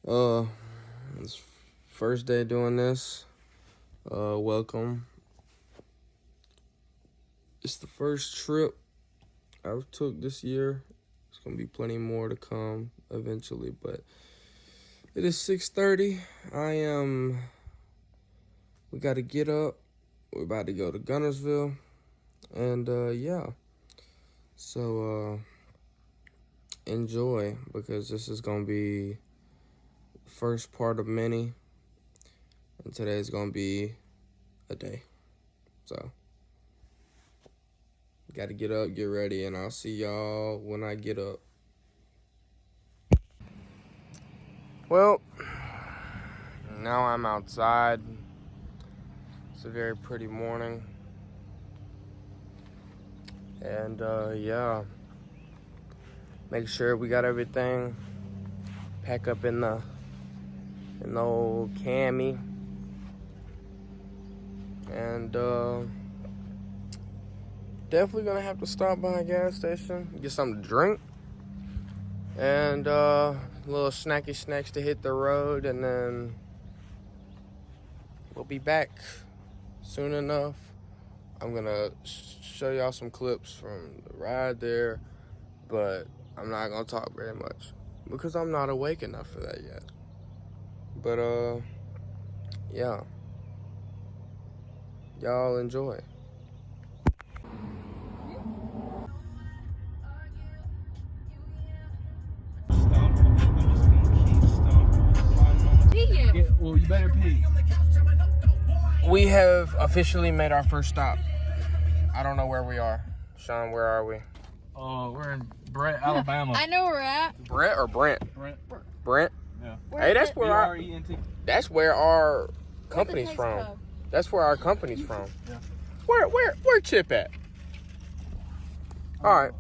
It's first day doing this. Welcome. It's the first trip I've took this year. There's gonna be plenty more to come eventually, but it is 6:30. We gotta get up. We're about to go to Guntersville. And yeah. So enjoy, because this is gonna be the first part of many. And today's gonna be a day. So gotta get up, get ready, and I'll see y'all when I get up. Well, now I'm outside. It's a very pretty morning. And yeah. Make sure we got everything. Pack up in the old cami. And definitely gonna have to stop by a gas station, get something to drink, and little snacky snacks to hit the road, and then we'll be back soon enough. I'm gonna show y'all some clips from the ride there, but I'm not gonna talk very much because I'm not awake enough for that yet. But yeah, y'all enjoy. Yeah, well, you better pee. We have officially made our first stop. I don't know where we are. Sean, where are we? Oh, we're in Brett, Alabama. I know where we're at. Brett or Brent? Brent. Brent? Yeah. Hey, that's where BRENT. that's where our company's from. That's where our company's from. Yeah. Where Chip at? All right.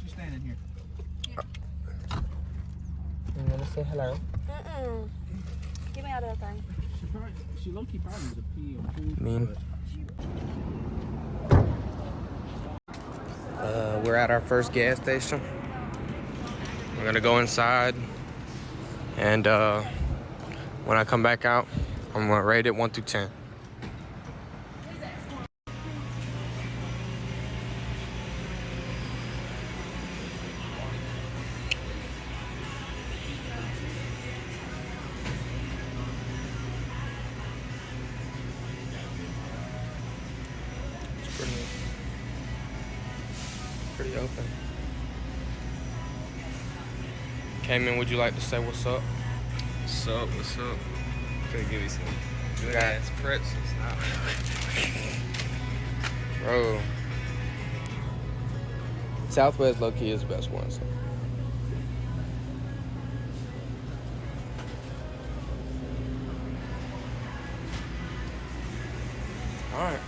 She's standing here. You wanna say hello? Get me out of that thing. She low-key probably was a pee on food. Mean. We're at our first gas station. We're gonna go inside, and when I come back out, I'm gonna rate it 1 through 10. Pretty open. Cayman, would you like to say what's up? What's up? What's up? Gonna give you some good ass pretzels now. Bro. Southwest low-key is the best one. So. Alright.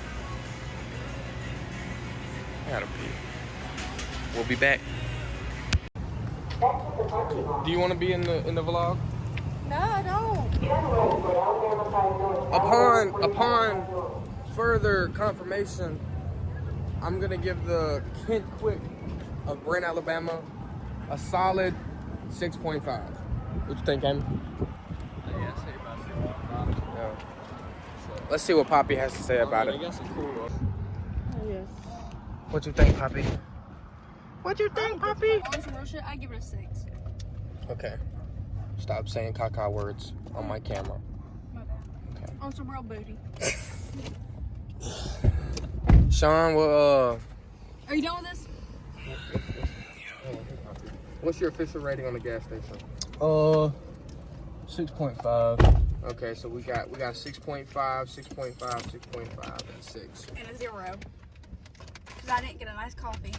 I gotta pee. We'll be back. Do you want to be in the vlog? No, I don't. Upon further confirmation, I'm gonna give the Kent Quick of Brent, Alabama, a solid 6.5. What you think, Amy? Yeah, I say about 6.5. Yeah. Let's see what Poppy has to say about They it. got some cool ones. Oh, yes. What you think, Poppy? What you think, Poppy? On some real shit, I give it a 6. Okay. Stop saying caca words on my camera. My bad. Okay. On some real booty. Sean, well, Are you done with this? what's your official rating on the gas station? 6.5. Okay, so we got 6.5, 6.5, 6.5, and 6. And a 0. Because I didn't get a nice coffee.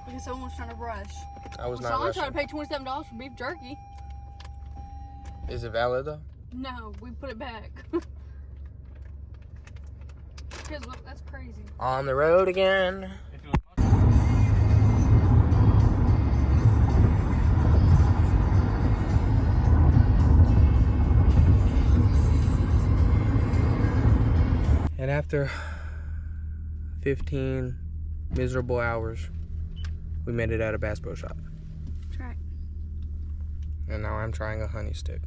Because someone was trying to rush. I was not Sean rushing. tried to pay $27 for beef jerky. Is it valid though? No, we put it back. Because look, that's crazy. On the road again. And after 15 miserable hours, we made it out of Bass Pro Shop. Try. And now I'm trying a honey stick.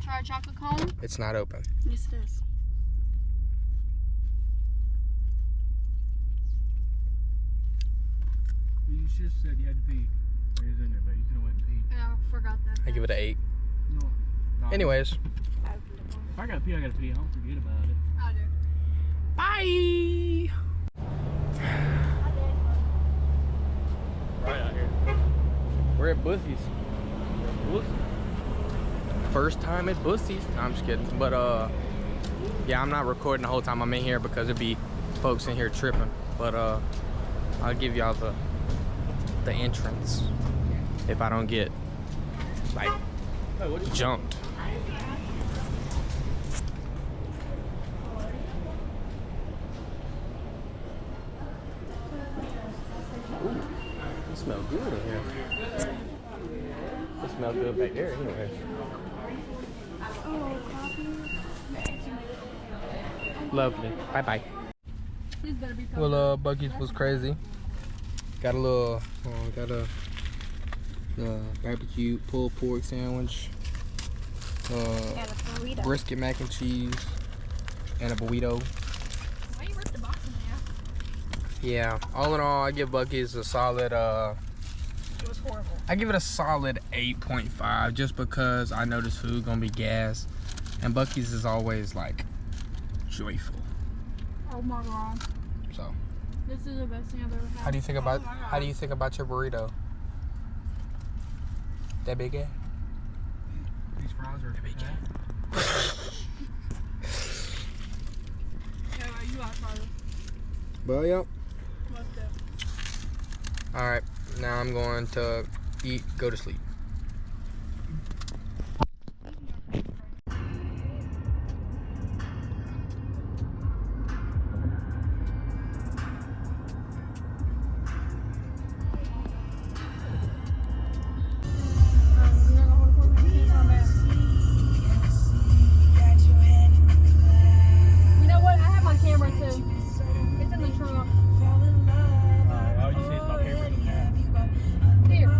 try a chocolate cone? It's not open. Yes, it is. You just said you had to pee. It was in there, but you could have went and peed. Yeah, I forgot that. I give it an 8. No. Anyways, If I gotta pee, I gotta pee. I don't forget about it. I do. bye. Right out here. We're at Bussy's. First time at Bussy's. No, I'm just kidding. But yeah, I'm not recording the whole time I'm in here because it'd be folks in here tripping. But I'll give y'all the entrance if I don't get like jumped. Ooh, it smells good in here. It smells good back there anyway. Lovely. Bye bye. These better be Well, Buc-ee's was crazy. Got a little, got a barbecue pulled pork sandwich, and a burrito. brisket mac and cheese, and a burrito. Why you ripped the box in half? Yeah, all in all, I give Buc-ee's a solid, It was horrible. I give it a solid 8.5 just because I know this food gonna be gas, and Buc-ee's is always like joyful. Oh my god. So, This is the best thing I've ever had. how do you think about Oh my God. how do you think about your burrito? That big ass? These fries are big. Yeah, you got to try this. Well, yep. Must do. All right, now I'm going to eat, go to sleep. You know what? I have my camera too. It's in the trunk. All you see is my papers in there. Here.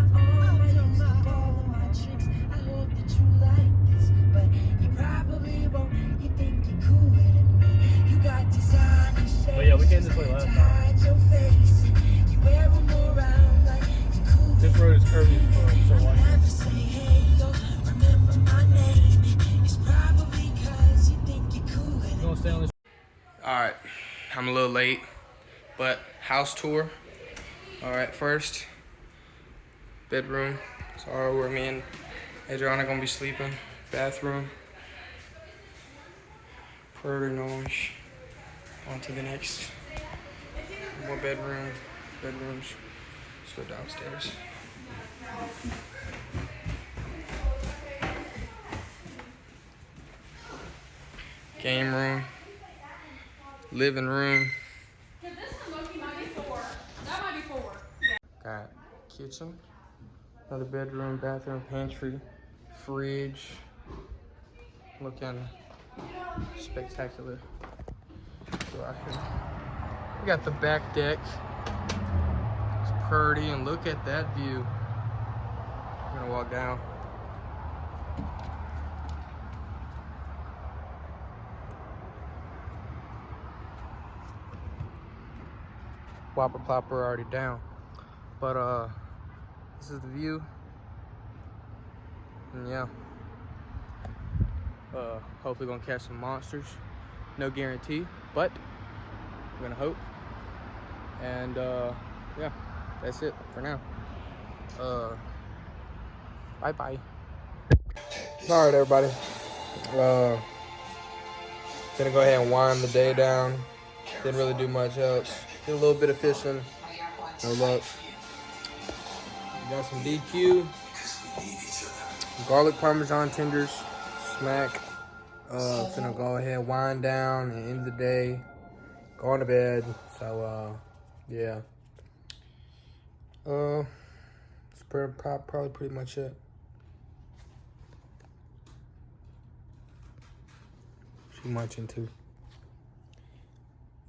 But yeah, we came this way last time. This road is curvy so why? You gonna stay on this? All right, I'm a little late, but house tour. All right, first, bedroom. Sorry, where me and Adriana gonna be sleeping. Bathroom. Pretty nice. On to the next. More bedrooms. Let's go downstairs. Game room. Living room. This one might be 4. That might be 4. Got kitchen. Another bedroom, bathroom, pantry, fridge. Looking spectacular. Go out here. We got the back deck. It's pretty, and look at that view. I'm gonna walk down. Whopper Plopper already down. But this is the view. And yeah. Hopefully gonna catch some monsters. No guarantee, but we're gonna hope. And yeah, that's it for now. Bye bye. All right, everybody. Gonna go ahead and wind the day down. Didn't really do much else. Did a little bit of fishing. No luck. Got some DQ. Garlic Parmesan tenders. Smack. Gonna go ahead and wind down and end the day. Going to bed. So yeah. It's probably pretty much it. Too much into.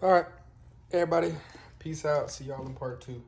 All right, everybody. Peace out. See y'all in part 2.